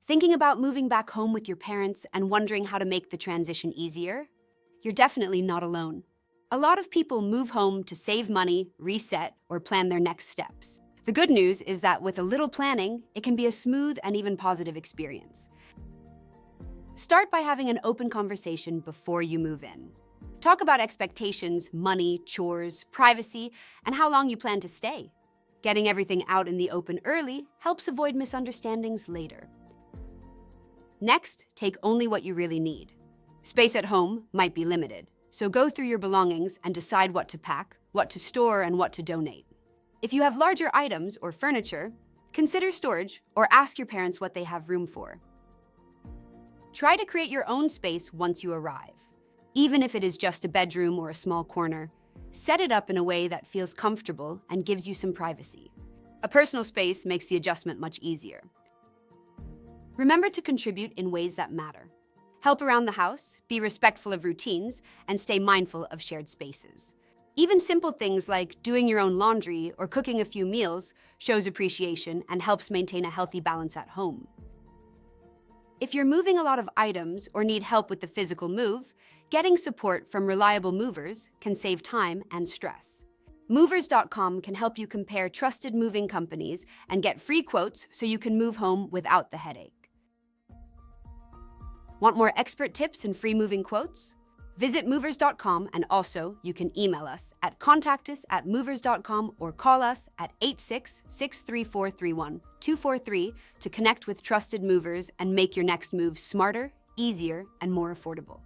Thinking about moving back home with your parents and wondering how to make the transition easier? You're definitely not alone. A lot of people move home to save money, reset, or plan their next steps. The good news is that with a little planning, it can be a smooth and even positive experience. Start by having an open conversation before you move in. Talk about expectations, money, chores, privacy, and how long you plan to stay. Getting everything out in the open early helps avoid misunderstandings later. Next, take only what you really need. Space at home might be limited, so go through your belongings and decide what to pack, what to store, and what to donate. If you have larger items or furniture, consider storage or ask your parents what they have room for. Try to create your own space once you arrive. Even if it is just a bedroom or a small corner, set it up in a way that feels comfortable and gives you some privacy. A personal space makes the adjustment much easier. Remember to contribute in ways that matter. Help around the house, be respectful of routines, and stay mindful of shared spaces. Even simple things like doing your own laundry or cooking a few meals shows appreciation and helps maintain a healthy balance at home. If you're moving a lot of items or need help with the physical move, getting support from reliable movers can save time and stress. Movers.com can help you compare trusted moving companies and get free quotes so you can move home without the headache. Want more expert tips and free moving quotes? Visit Movers.com, and also you can email us at contactus@movers.com or call us at 86-634-31243 to connect with trusted movers and make your next move smarter, easier, and more affordable.